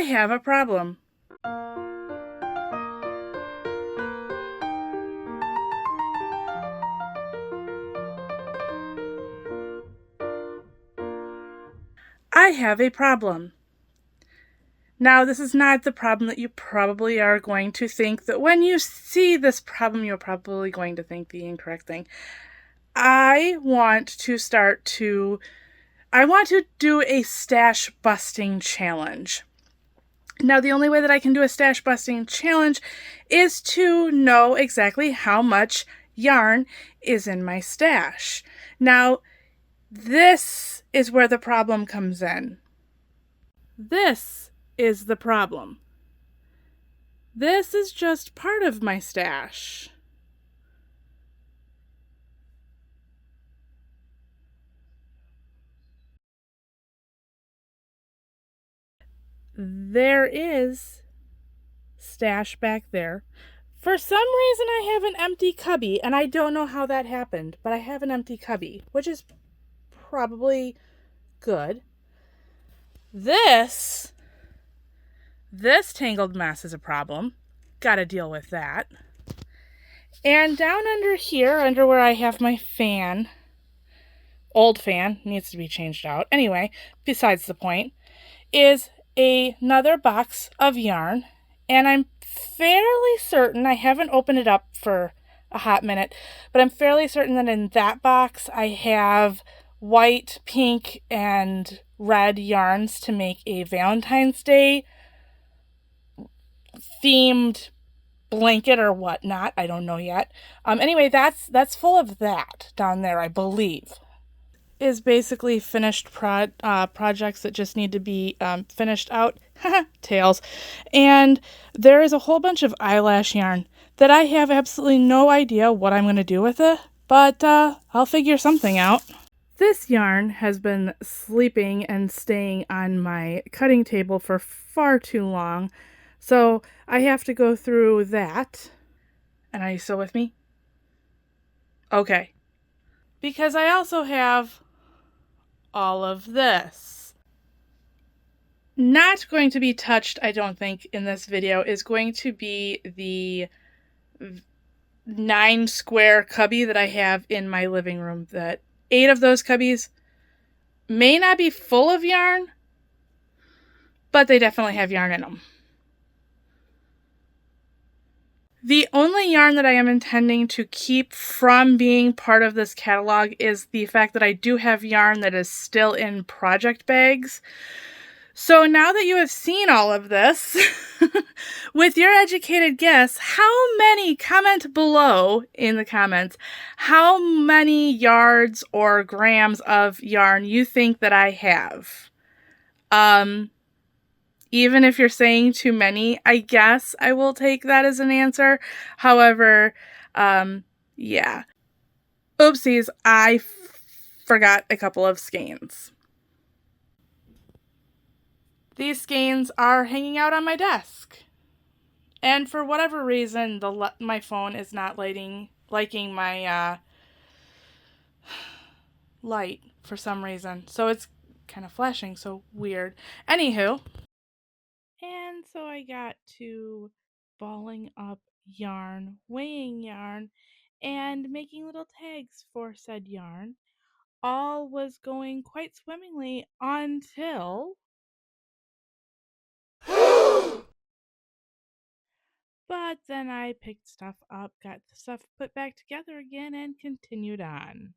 I have a problem. I have a problem. Now, this is not the problem that you probably are going to think that when you see this problem, you're probably going to think the incorrect thing. I want to do a stash busting challenge. Now, the only way that I can do a stash busting challenge is to know exactly how much yarn is in my stash. Now, this is where the problem comes in. This is the problem. This is just part of my stash. There is stash back there. For some reason, I have an empty cubby, and I don't know how that happened, but I have an empty cubby, which is probably good. This tangled mess is a problem. Gotta deal with that. And down under here, under where I have my fan, old fan, needs to be changed out. Anyway, besides the point, is another box of yarn. And I'm fairly certain, I haven't opened it up for a hot minute, but I'm fairly certain that in that box I have white, pink, and red yarns to make a Valentine's Day themed blanket or whatnot. I don't know yet. Anyway, that's full of that down there, I believe. Is basically finished projects that just need to be finished out. Tails. And there is a whole bunch of eyelash yarn that I have absolutely no idea what I'm going to do with it, but I'll figure something out. This yarn has been sleeping and staying on my cutting table for far too long, so I have to go through that. And are you still with me? Okay. Because I also have all of this. Not going to be touched, I don't think, in this video is going to be the 9 square cubby that I have in my living room. That 8 of those cubbies may not be full of yarn, but they definitely have yarn in them. The only yarn that I am intending to keep from being part of this catalog is the fact that I do have yarn that is still in project bags. So now that you have seen all of this, with your educated guess, how many, comment below in the comments, how many yards or grams of yarn you think that I have. Even if you're saying too many, I guess I will take that as an answer. However, yeah. Oopsies, I forgot a couple of skeins. These skeins are hanging out on my desk. And for whatever reason, my phone is not liking my light for some reason. So it's kind of flashing, so weird. Anywho. And so I got to balling up yarn, weighing yarn, and making little tags for said yarn. All was going quite swimmingly until... But then I picked stuff up, got the stuff put back together again, and continued on.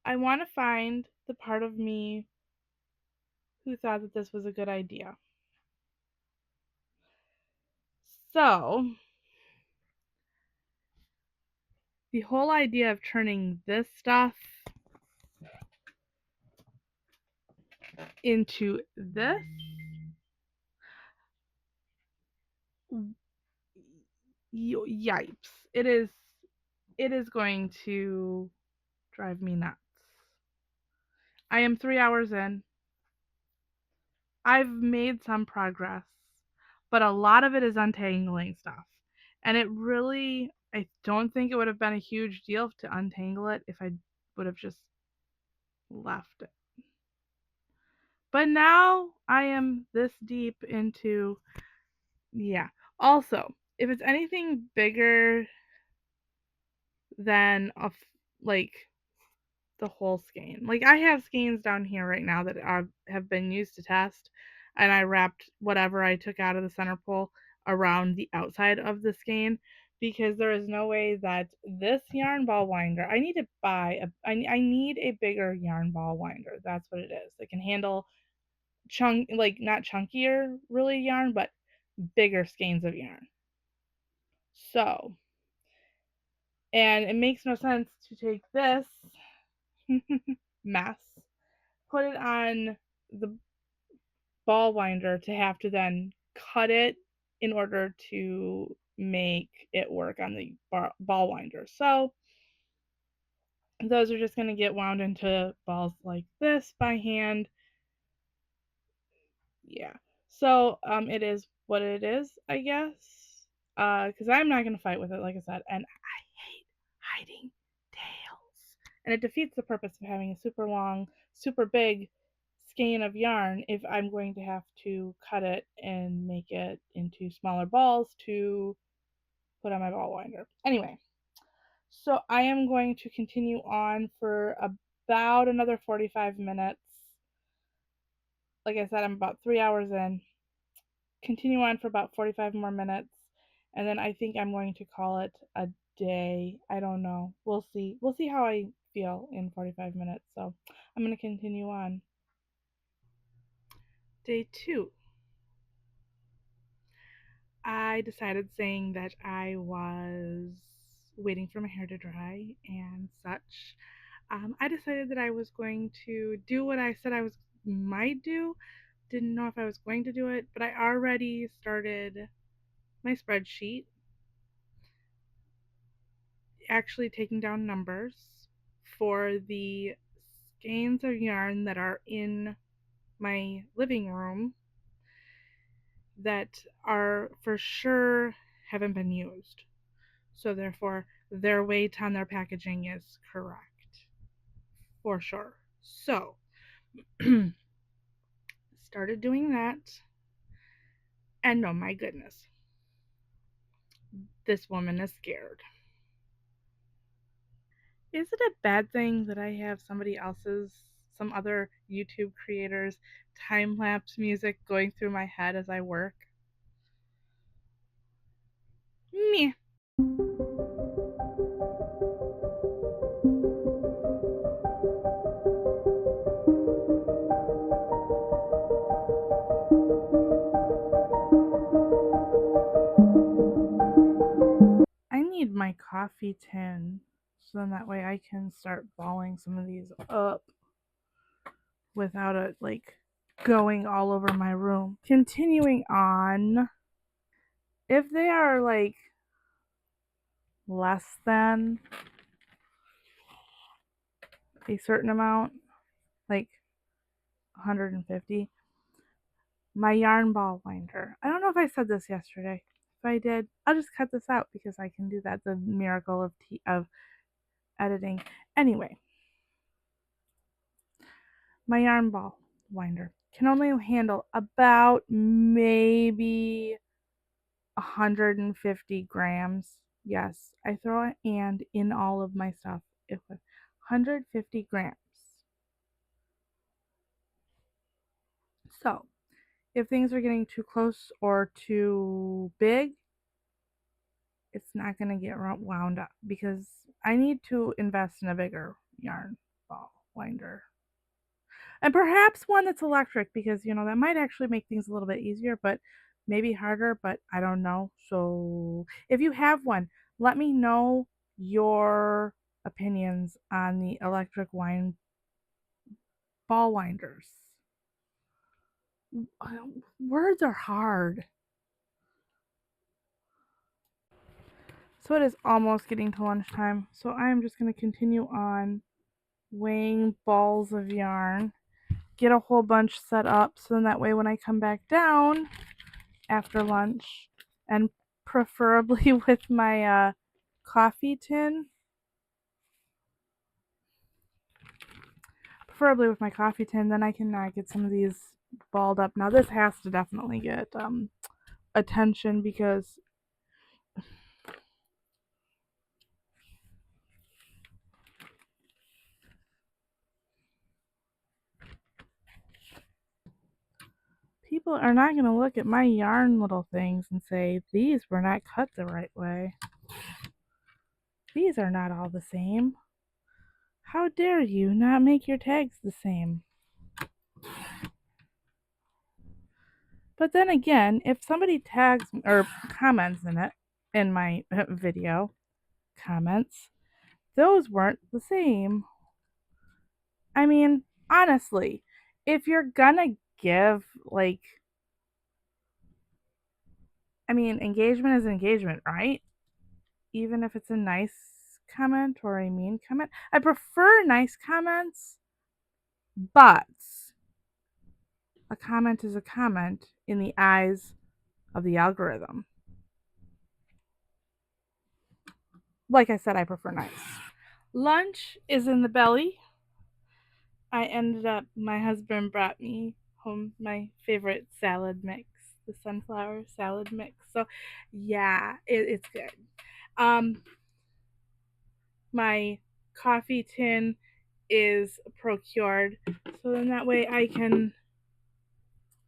I want to find the part of me who thought that this was a good idea. So, the whole idea of turning this stuff into this, yipes. It is going to drive me nuts. I am 3 hours in. I've made some progress, but a lot of it is untangling stuff. And it really, I don't think it would have been a huge deal to untangle it if I would have just left it. But now I am this deep into, yeah. Also, if it's anything bigger than like the whole skein, like I have skeins down here right now that have been used to test, and I wrapped whatever I took out of the center pole around the outside of the skein because there is no way that this yarn ball winder, I need to buy I need a bigger yarn ball winder. That's what it is. It can handle like not chunkier really yarn, but bigger skeins of yarn. So, and it makes no sense to take this mess, put it on the ball winder to have to then cut it in order to make it work on the ball winder. So those are just going to get wound into balls like this by hand. Yeah. So it is what it is, I guess. Because I'm not going to fight with it, like I said, and I hate hiding tails. And it defeats the purpose of having a super long, super big skein of yarn if I'm going to have to cut it and make it into smaller balls to put on my ball winder. Anyway, so I am going to continue on for about another 45 minutes. Like I said, I'm about 3 hours in. Continue on for about 45 more minutes, and then I think I'm going to call it a day. I don't know. We'll see. We'll see how I feel in 45 minutes. So I'm going to continue on. Day 2. I decided, saying that I was waiting for my hair to dry and such. I decided that I was going to do what I said I might do. Didn't know if I was going to do it, but I already started my spreadsheet, actually taking down numbers for the skeins of yarn that are in my living room that are for sure haven't been used. So therefore, their weight on their packaging is correct for sure. So started doing that, and oh my goodness, this woman is scared. Is it a bad thing that I have some other YouTube creators' time lapse music going through my head as I work? Meh. I need my coffee tin so then that way I can start balling some of these up without it like going all over my room. Continuing on, if they are like less than a certain amount, like 150, my yarn ball winder. I don't know if I said this yesterday. If I did, I'll just cut this out because I can do that. The miracle of editing. Anyway, my yarn ball winder can only handle about maybe 150 grams. Yes, I throw an and in all of my stuff. It was 150 grams. So, if things are getting too close or too big, it's not going to get wound up because I need to invest in a bigger yarn ball winder. And perhaps one that's electric because, that might actually make things a little bit easier, but maybe harder, but I don't know. So if you have one, let me know your opinions on the electric ball winders. Words are hard. So it is almost getting to lunchtime. So I am just going to continue on weighing balls of yarn, get a whole bunch set up so then that way when I come back down after lunch, and preferably with my coffee tin, preferably with my coffee tin, then I can get some of these balled up. Now this has to definitely get attention because people are not going to look at my yarn little things and say, these were not cut the right way. These are not all the same. How dare you not make your tags the same? But then again, if somebody tags or comments in it, in my video comments, those weren't the same. I mean, honestly, if you're gonna give, like, I mean, engagement is engagement, right? Even if it's a nice comment or a mean comment. I prefer nice comments, but a comment is a comment in the eyes of the algorithm. Like I said, I prefer nice. Lunch is in the belly. My husband brought me home my favorite salad mix, the sunflower salad mix. So, yeah, it's good. My coffee tin is procured, so then that way I can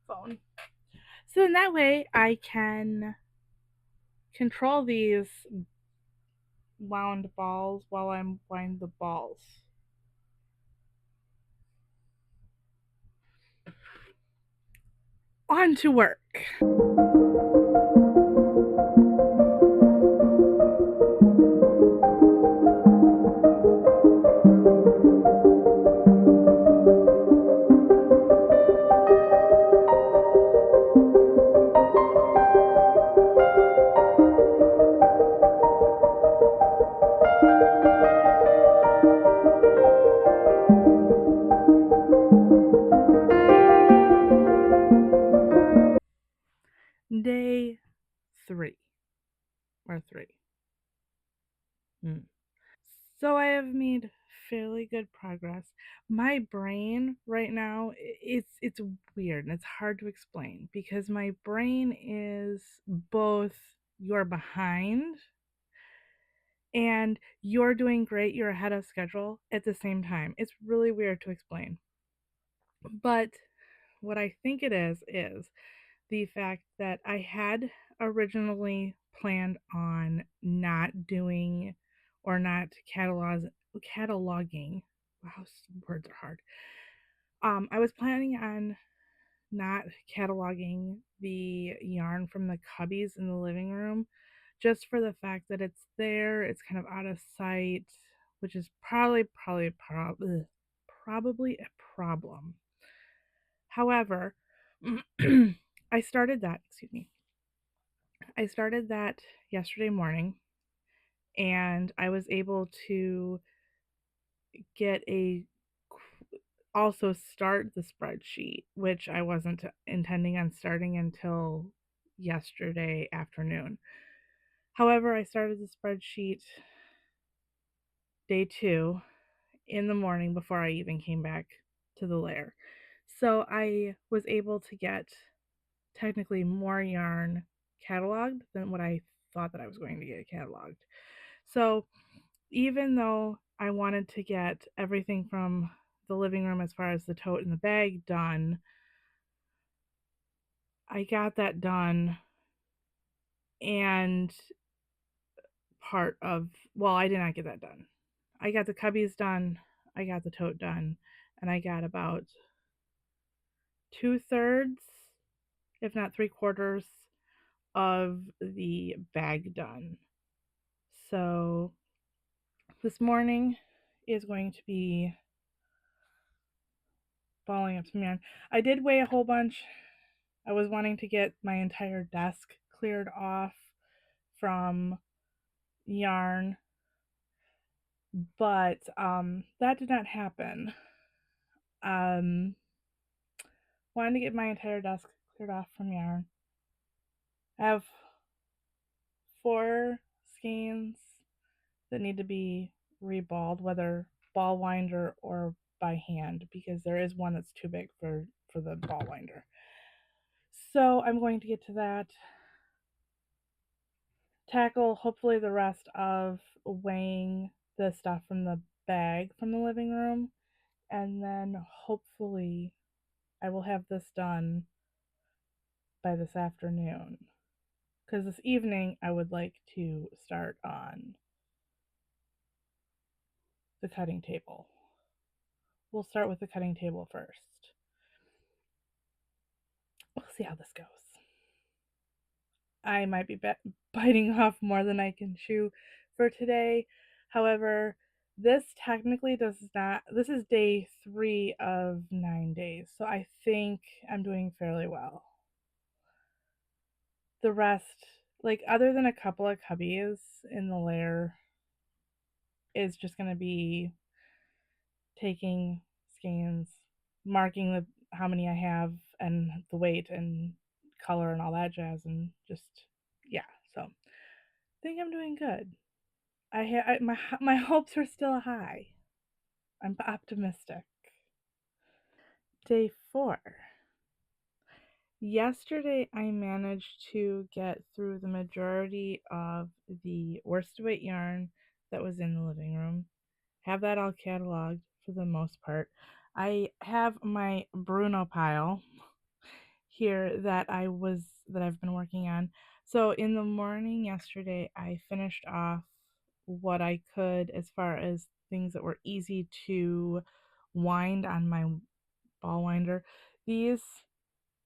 phone. So then that way I can control these wound balls while I'm wind the balls. On to work. Day 3 or 3. So I have made fairly good progress. My brain right now, it's weird and it's hard to explain because my brain is both you're behind and you're doing great, you're ahead of schedule at the same time. It's really weird to explain. But what I think it is the fact that I had originally planned on not doing or not cataloging. Wow, words are hard. I was planning on not cataloging the yarn from the cubbies in the living room just for the fact that it's there, it's kind of out of sight, which is probably a problem. However, I started that, excuse me. I started that yesterday morning and I was able to get also start the spreadsheet, which I wasn't intending on starting until yesterday afternoon. However, I started the spreadsheet day 2 in the morning before I even came back to the lair. So I was able to get technically more yarn cataloged than what I thought that I was going to get cataloged. So even though I wanted to get everything from the living room as far as the tote and the bag done, I got that done and I did not get that done. I got the cubbies done, I got the tote done, and I got about 2/3, if not 3/4, of the bag done. So this morning is going to be balling up some yarn. I did weigh a whole bunch. I was wanting to get my entire desk cleared off from yarn, but that did not happen. Wanted to get my entire desk cleared off from yarn. I have 4 skeins that need to be reballed, whether ball winder or by hand because there is one that's too big for the ball winder. So I'm going to get to that, tackle hopefully the rest of weighing the stuff from the bag from the living room, and then hopefully I will have this done by this afternoon. Because this evening I would like to start on the cutting table. We'll start with the cutting table first. We'll see how this goes. I might be biting off more than I can chew for today. However, this technically does not, this is day 3 of 9 days, so I think I'm doing fairly well. The rest, like other than a couple of cubbies in the lair, is just going to be taking skeins, marking the how many I have and the weight and color and all that jazz, and just yeah. So I think I'm doing good. My hopes are still high. I'm optimistic. Day 4. Yesterday, I managed to get through the majority of the worsted yarn that was in the living room. Have that all cataloged for the most part. I have my Bruno pile here that I've been working on. So in the morning yesterday, I finished off what I could as far as things that were easy to wind on my ball winder. These,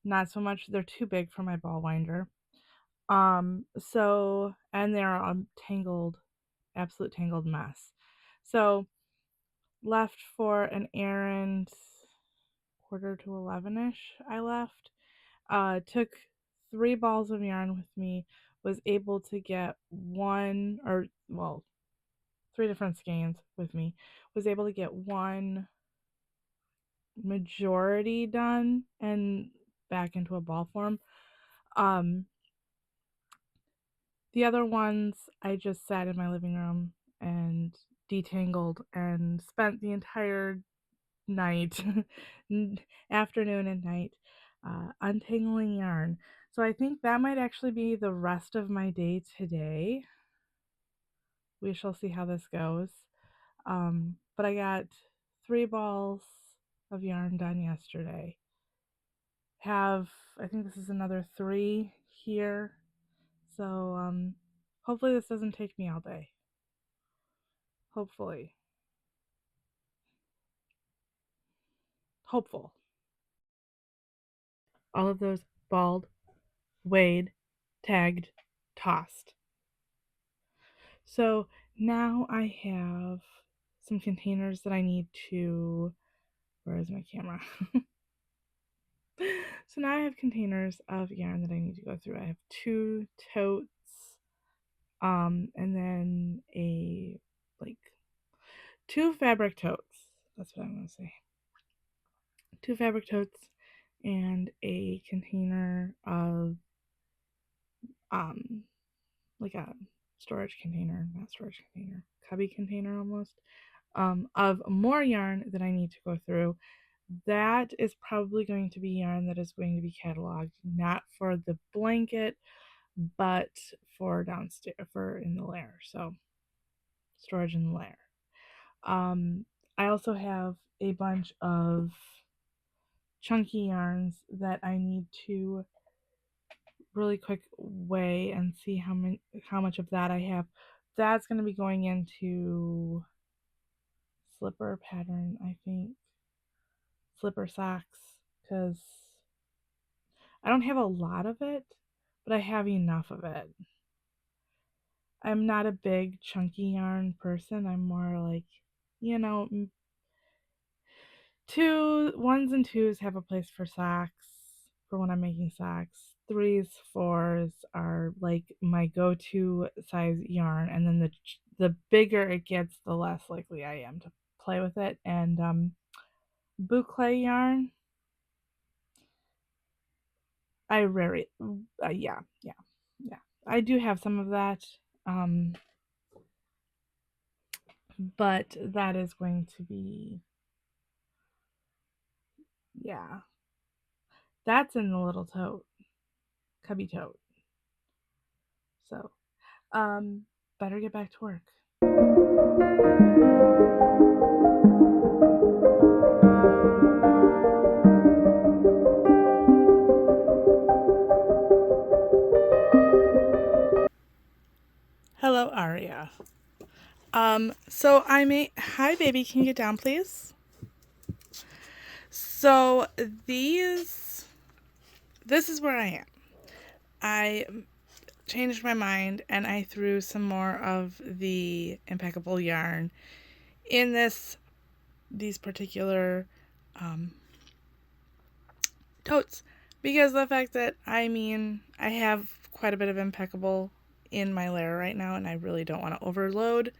not so much, they're too big for my ball winder. So, and they're a tangled, absolute tangled mess. So, left for an errand, quarter to 11ish, I left. Took 3 balls of yarn with me, was able to get 3 different skeins with me, was able to get 1 majority done and back into a ball form. The other ones I just sat in my living room and detangled and spent the entire night, afternoon and night, untangling yarn. So I think that might actually be the rest of my day today. We shall see how this goes. But I got 3 balls of yarn done yesterday. I think this is another 3 here. So hopefully this doesn't take me all day. Hopefully. Hopeful. All of those balled, weighed, tagged, tossed. So now I have some containers that I need to. Where is my camera? So now I have containers of yarn that I need to go through. I have 2 totes, and then like 2 fabric totes. That's what I'm gonna say. 2 fabric totes and a container of like a storage container, not storage container, cubby container almost, of more yarn that I need to go through. That is probably going to be yarn that is going to be cataloged, not for the blanket, but for downstairs, for in the lair. So storage in the lair. I also have a bunch of chunky yarns that I need to really quick weigh and see how much of that I have. That's going to be going into slipper pattern, I think. Slipper socks, because I don't have a lot of it, but I have enough of it. I'm not a big chunky yarn person. I'm more like, you know, 1s and 2s have a place for socks, for when I'm making socks. 3s, 4s are like my go-to size yarn, and then the bigger it gets, the less likely I am to play with it. And boucle yarn, I rarely, yeah. I do have some of that, but that is going to be Yeah. That's in the little tote, cubby tote. So, better get back to work. Hello, Aria. So I may. Hi, baby. Can you get down, please? So these. This is where I am. I changed my mind and I threw some more of the impeccable yarn in these particular totes, because the fact that I have quite a bit of impeccable in my layer right now and I really don't want to overload.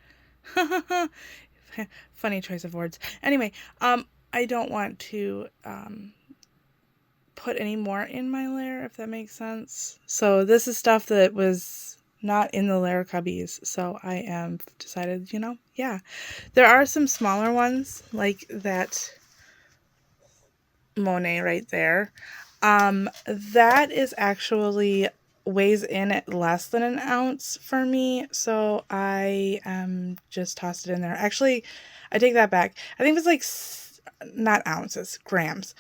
Funny choice of words. Anyway, I don't want to put any more in my layer, if that makes sense. So this is stuff that was not in the layer cubbies. So I am decided, yeah. There are some smaller ones like that Monet right there. That is actually weighs in at less than an ounce for me. So I just tossed it in there. Actually, I take that back. I think it's like not ounces, grams.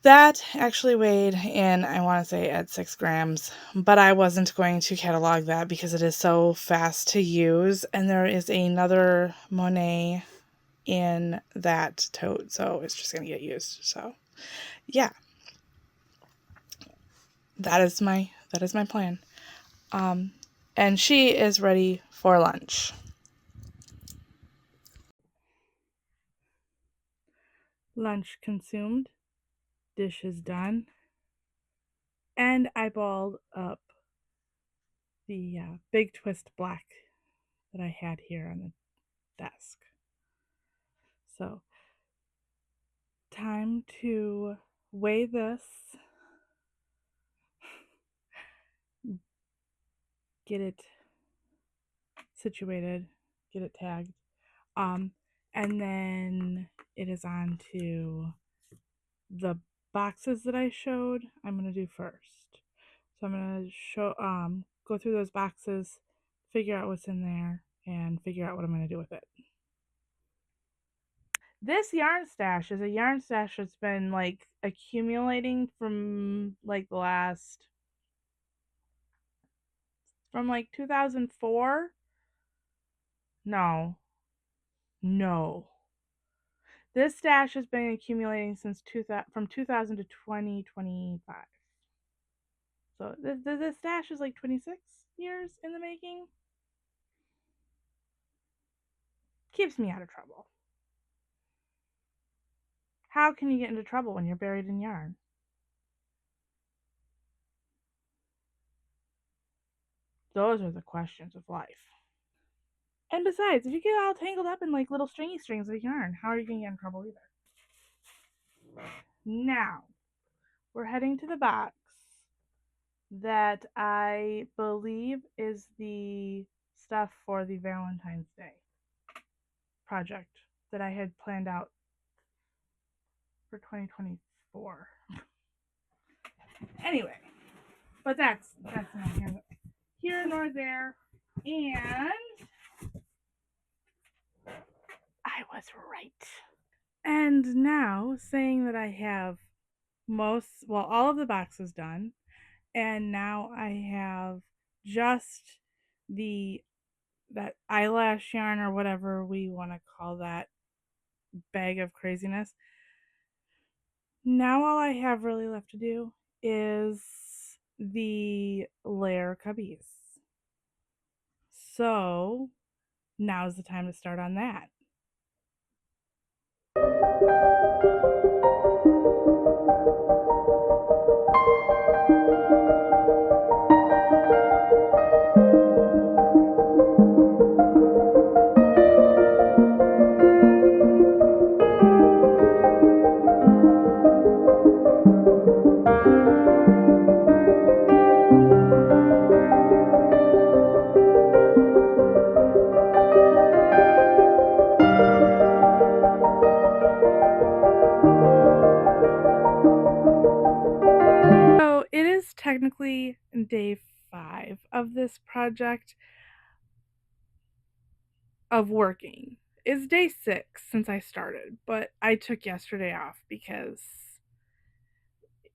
That actually weighed in, I want to say, at 6 grams, but I wasn't going to catalog that because it is so fast to use. And there is another Monet in that tote, so it's just going to get used. So, yeah, that is my plan. And she is ready for lunch. Lunch consumed, dishes done, and I balled up the Big Twist black that I had here on the desk. So, time to weigh this, get it situated, get it tagged, and then it is on to the boxes that I showed. I'm gonna do first. So I'm gonna go through those boxes, figure out what's in there, and figure out what I'm gonna do with it. This yarn stash is a yarn stash that's been like accumulating from like 2004. No. This stash has been accumulating from 2000 to 2025. So this stash is like 26 years in the making. Keeps me out of trouble. How can you get into trouble when you're buried in yarn? Those are the questions of life. And besides, if you get all tangled up in like little stringy strings of yarn, how are you going to get in trouble either? Now, we're heading to the box that I believe is the stuff for the Valentine's Day project that I had planned out for 2024. Anyway, but that's not here nor there. And I was right. And now, saying that I have all of the boxes done, and now I have just that eyelash yarn or whatever we want to call that bag of craziness. Now all I have really left to do is the layer cubbies. So now's the time to start on that. technically day 5 of this project of working. It's day 6 since I started, but I took yesterday off because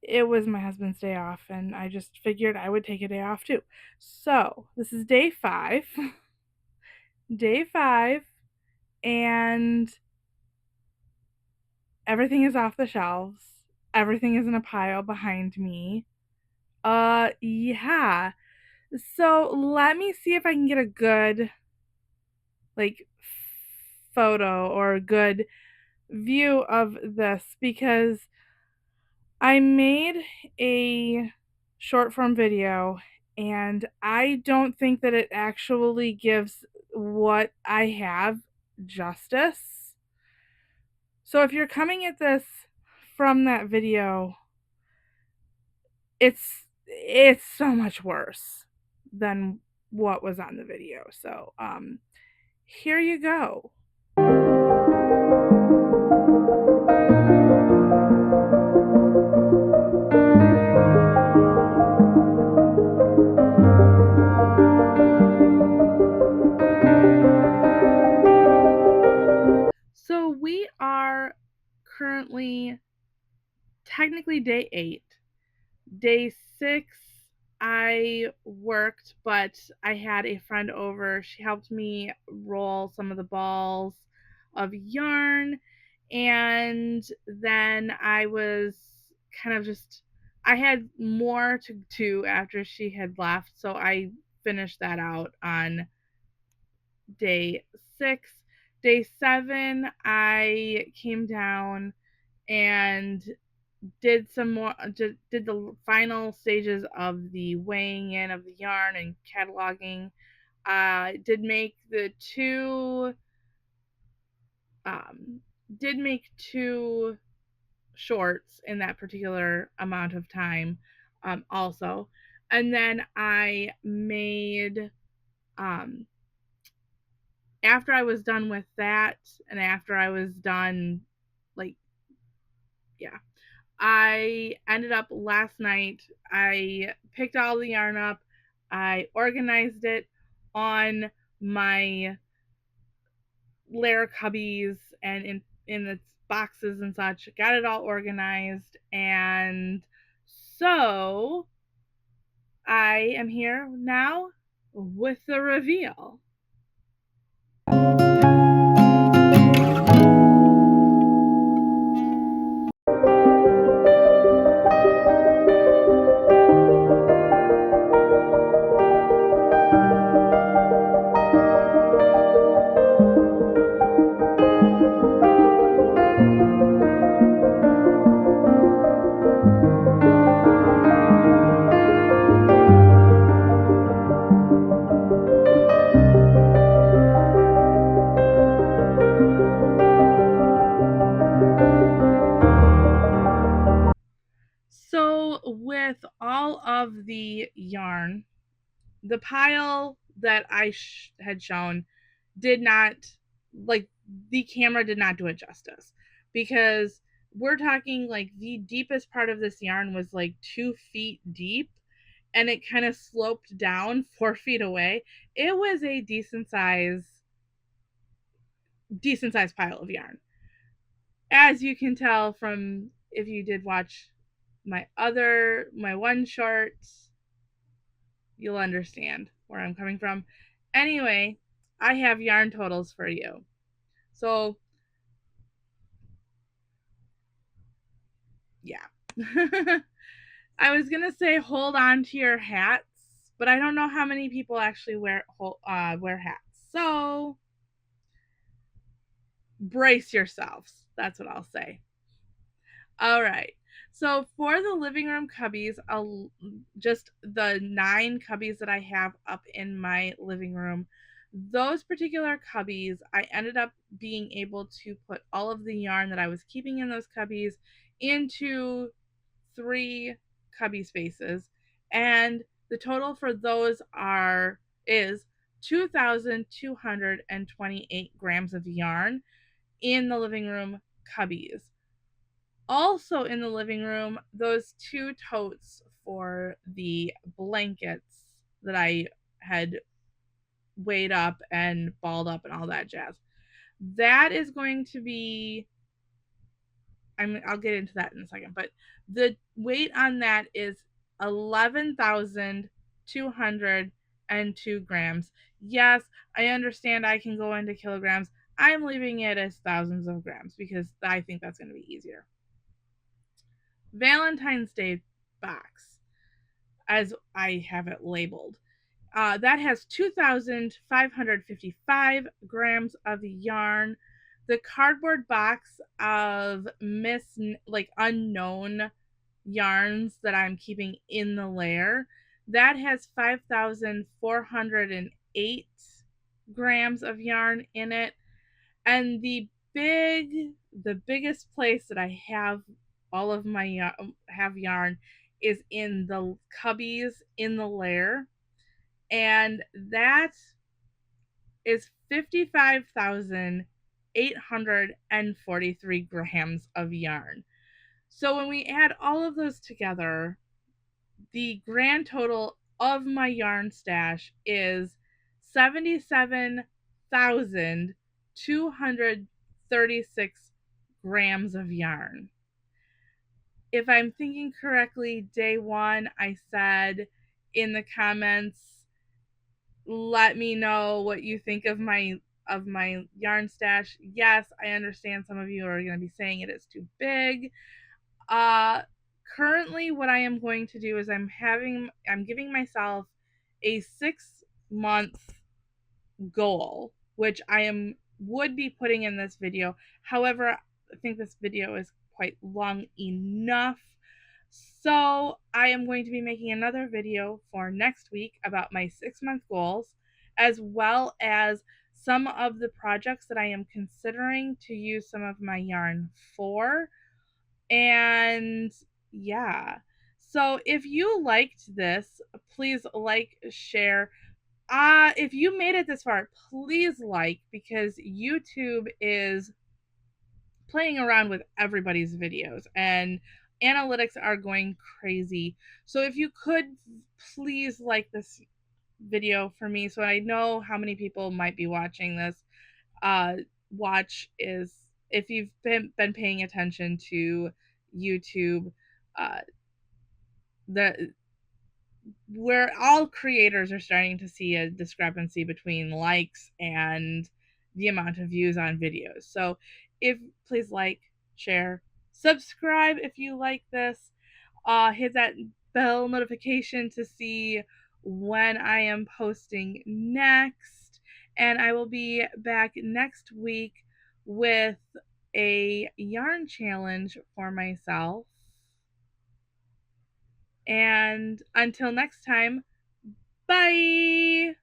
it was my husband's day off and I just figured I would take a day off too. So, this is day 5. Day 5, and everything is off the shelves. Everything is in a pile behind me. Yeah. So let me see if I can get a good photo or a good view of this, because I made a short form video and I don't think that it actually gives what I have justice. So if you're coming at this from that video, it's so much worse than what was on the video. So here you go. So we are currently technically day 8. Day 6, I worked, but I had a friend over. She helped me roll some of the balls of yarn, and then I was kind of just, I had more to do after she had left, so I finished that out on day 6. Day 7, I came down and did some more, did the final stages of the weighing in of the yarn and cataloging. Did make two shorts in that particular amount of time, also. And then I made, after I was done with that, and after I was done, I ended up last night, I picked all the yarn up, I organized it on my layer cubbies and in its boxes and such, got it all organized, and so I am here now with the reveal. So with all of the yarn, the pile that I had shown did not, the camera did not do it justice, because we're talking the deepest part of this yarn was 2 feet deep, and it kind of sloped down 4 feet away. It was a decent size pile of yarn. As you can tell from, if you did watch my one short, you'll understand where I'm coming from. Anyway, I have yarn totals for you. So, yeah. I was going to say hold on to your hats, but I don't know how many people actually wear hats. So, brace yourselves. That's what I'll say. All right. So for the living room cubbies, just the 9 cubbies that I have up in my living room, those particular cubbies, I ended up being able to put all of the yarn that I was keeping in those cubbies into 3 cubby spaces, and the total for those is 2,228 grams of yarn in the living room cubbies. Also in the living room, those 2 totes for the blankets that I had weighed up and balled up and all that jazz. That is going to be, I'll get into that in a second, but the weight on that is 11,202 grams. Yes, I understand I can go into kilograms. I'm leaving it as thousands of grams because I think that's going to be easier. Valentine's Day box, as I have it labeled. That has 2,555 grams of yarn. The cardboard box of unknown yarns that I'm keeping in the layer, that has 5,408 grams of yarn in it. And the biggest place that I have all of my yarn is in the cubbies in the layer, and that is 55,843 grams of yarn. So when we add all of those together, the grand total of my yarn stash is 77,236 grams of yarn. If I'm thinking correctly, day one, I said in the comments, let me know what you think of my yarn stash. Yes, I understand some of you are going to be saying it is too big. Currently what I am going to do is I'm giving myself a 6-month goal, which would be putting in this video. However, I think this video is quite long enough. So I am going to be making another video for next week about my 6-month goals, as well as some of the projects that I am considering to use some of my yarn for. And yeah, so if you liked this, please like, share. If you made it this far, please like, because YouTube is playing around with everybody's videos and analytics are going crazy. So if you could please like this video for me so I know how many people might be watching this. Watch is, if you've been paying attention to YouTube, uh, the where all creators are starting to see a discrepancy between likes and the amount of views on videos. So if please like, share, subscribe if you like this. Hit that bell notification to see when I am posting next. And I will be back next week with a yarn challenge for myself. And until next time, bye!